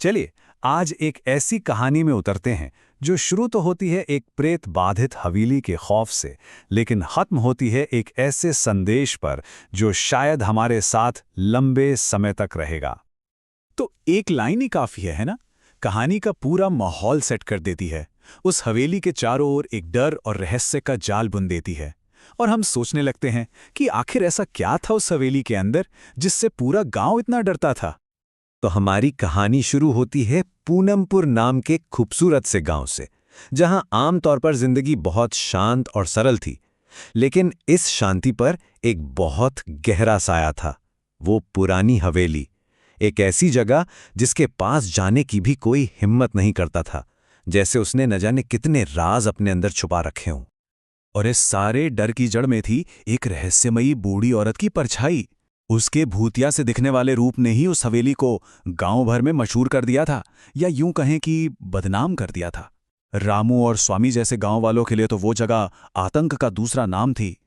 चलिए आज एक ऐसी कहानी में उतरते हैं जो शुरू तो होती है एक प्रेत बाधित हवेली के खौफ से, लेकिन खत्म होती है एक ऐसे संदेश पर जो शायद हमारे साथ लंबे समय तक रहेगा। तो एक लाइन ही काफी है ना? कहानी का पूरा माहौल सेट कर देती है। उस हवेली के चारों ओर एक डर और रहस्य का जाल बुन देती है और हम सोचने लगते हैं कि आखिर ऐसा क्या था उस हवेली के अंदर जिससे पूरा गांव इतना डरता था। तो हमारी कहानी शुरू होती है पूनमपुर नाम के खूबसूरत से गांव से, जहां आमतौर पर जिंदगी बहुत शांत और सरल थी। लेकिन इस शांति पर एक बहुत गहरा साया था। वो पुरानी हवेली, एक ऐसी जगह जिसके पास जाने की भी कोई हिम्मत नहीं करता था, जैसे उसने न जाने कितने राज अपने अंदर छुपा रखे हों। और इस सारे डर की जड़ में थी एक रहस्यमयी बूढ़ी औरत की परछाई। उसके भूतिया से दिखने वाले रूप ने ही उस हवेली को गांव भर में मशहूर कर दिया था, या यूं कहें कि बदनाम कर दिया था। रामू और स्वामी जैसे गांव वालों के लिए तो वो जगह आतंक का दूसरा नाम थी।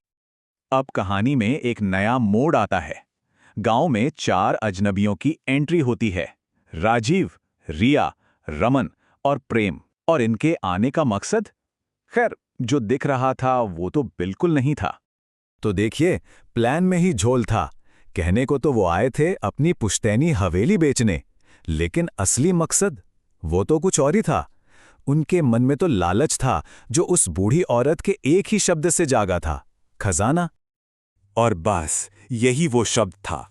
अब कहानी में एक नया मोड़ आता है। गांव में 4 अजनबियों की एंट्री होती है, राजीव, रिया, रमन और प्रेम। और इनके आने का मकसद, खैर जो दिख रहा था वो तो बिल्कुल नहीं था। तो देखिए, प्लान में ही झोल था। कहने को तो वो आए थे अपनी पुश्तैनी हवेली बेचने, लेकिन असली मकसद वो तो कुछ और ही था। उनके मन में तो लालच था जो उस बूढ़ी औरत के एक ही शब्द से जागा था, खजाना। और बस यही वो शब्द था,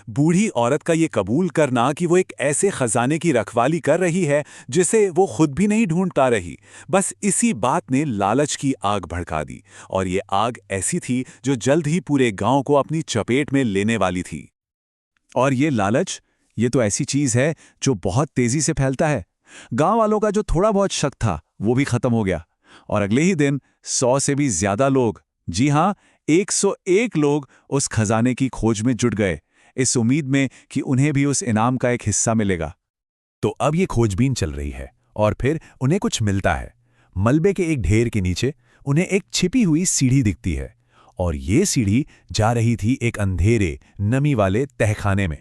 बूढ़ी औरत का ये कबूल करना कि वो एक ऐसे खजाने की रखवाली कर रही है जिसे वो खुद भी नहीं ढूंढता रही। बस इसी बात ने लालच की आग भड़का दी, और ये आग ऐसी थी जो जल्द ही पूरे गांव को अपनी चपेट में लेने वाली थी। और ये लालच, ये तो ऐसी चीज है जो बहुत तेजी से फैलता है। गांव वालों का जो थोड़ा बहुत शक था वो भी खत्म हो गया, और अगले ही दिन 100 से भी ज्यादा लोग, जी हां 101 लोग उस खजाने की खोज में जुट गए, इस उम्मीद में कि उन्हें भी उस इनाम का एक हिस्सा मिलेगा। तो अब ये खोजबीन चल रही है और फिर उन्हें कुछ मिलता है। मलबे के एक ढेर के नीचे उन्हें एक छिपी हुई सीढ़ी दिखती है, और ये सीढ़ी जा रही थी एक अंधेरे नमी वाले तहखाने में।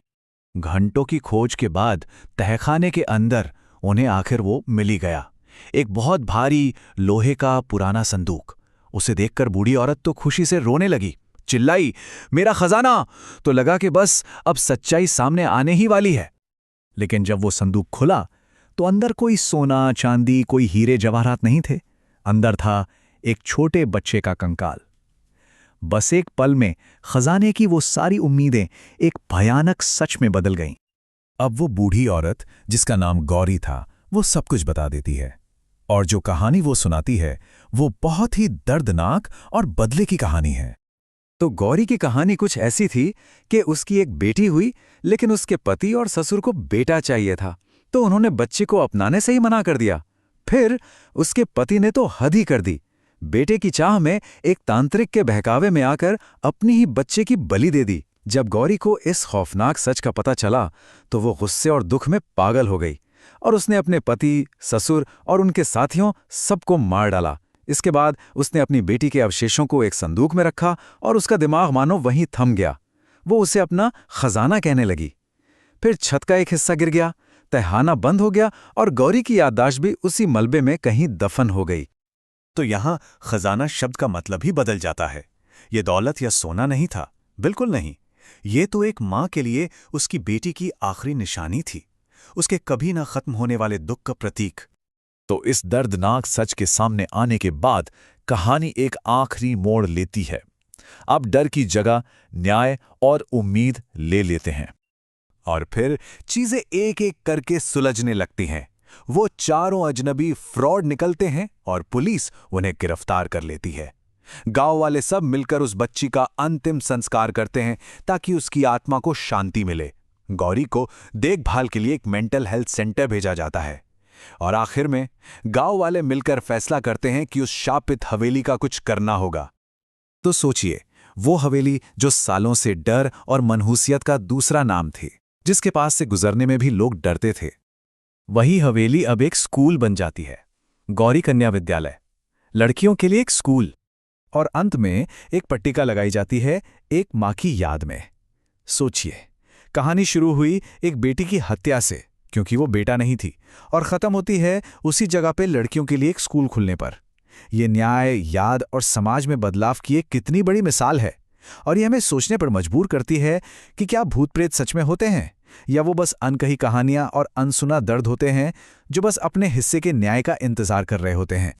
घंटों की खोज के बाद तहखाने के अंदर उन्हें आखिर वो मिल ही गया, एक बहुत भारी लोहे का पुराना संदूक। उसे देखकर बूढ़ी औरत तो खुशी से रोने लगी, चिल्लाई, मेरा खजाना! तो लगा कि बस अब सच्चाई सामने आने ही वाली है। लेकिन जब वो संदूक खुला तो अंदर कोई सोना चांदी, कोई हीरे जवाहरात नहीं थे। अंदर था एक छोटे बच्चे का कंकाल। बस एक पल में खजाने की वो सारी उम्मीदें एक भयानक सच में बदल गईं। अब वो बूढ़ी औरत, जिसका नाम गौरी था, वो सब कुछ बता देती है, और जो कहानी वो सुनाती है वो बहुत ही दर्दनाक और बदले की कहानी है। तो गौरी की कहानी कुछ ऐसी थी कि उसकी एक बेटी हुई, लेकिन उसके पति और ससुर को बेटा चाहिए था, तो उन्होंने बच्चे को अपनाने से ही मना कर दिया। फिर उसके पति ने तो हद ही कर दी, बेटे की चाह में एक तांत्रिक के बहकावे में आकर अपनी ही बच्चे की बलि दे दी। जब गौरी को इस खौफनाक सच का पता चला तो वो गुस्से और दुख में पागल हो गई, और उसने अपने पति, ससुर और उनके साथियों सबको मार डाला। इसके बाद उसने अपनी बेटी के अवशेषों को एक संदूक में रखा, और उसका दिमाग मानो वहीं थम गया। वो उसे अपना खजाना कहने लगी। फिर छत का एक हिस्सा गिर गया, तहखाना बंद हो गया, और गौरी की याददाश्त भी उसी मलबे में कहीं दफन हो गई। तो यहां खजाना शब्द का मतलब ही बदल जाता है। ये दौलत या सोना नहीं था, बिल्कुल नहीं। ये तो एक मां के लिए उसकी बेटी की आखिरी निशानी थी, उसके कभी ना खत्म होने वाले दुख का प्रतीक। तो इस दर्दनाक सच के सामने आने के बाद कहानी एक आखिरी मोड़ लेती है। अब डर की जगह न्याय और उम्मीद ले लेते हैं, और फिर चीजें एक एक करके सुलझने लगती हैं। वो चारों अजनबी फ्रॉड निकलते हैं और पुलिस उन्हें गिरफ्तार कर लेती है। गांव वाले सब मिलकर उस बच्ची का अंतिम संस्कार करते हैं ताकि उसकी आत्मा को शांति मिले। गौरी को देखभाल के लिए एक मेंटल हेल्थ सेंटर भेजा जाता है, और आखिर में गांव वाले मिलकर फैसला करते हैं कि उस शापित हवेली का कुछ करना होगा। तो सोचिए, वो हवेली जो सालों से डर और मनहूसियत का दूसरा नाम थी, जिसके पास से गुजरने में भी लोग डरते थे, वही हवेली अब एक स्कूल बन जाती है। गौरी कन्या विद्यालय, लड़कियों के लिए एक स्कूल। और अंत में एक पट्टिका लगाई जाती है एक मां की याद में। सोचिए, कहानी शुरू हुई एक बेटी की हत्या से, क्योंकि वो बेटा नहीं थी, और ख़त्म होती है उसी जगह पे लड़कियों के लिए एक स्कूल खुलने पर। ये न्याय, याद और समाज में बदलाव की एक कितनी बड़ी मिसाल है, और ये हमें सोचने पर मजबूर करती है कि क्या भूत प्रेत सच में होते हैं, या वो बस अनकही कहानियां और अनसुना दर्द होते हैं जो बस अपने हिस्से के न्याय का इंतजार कर रहे होते हैं।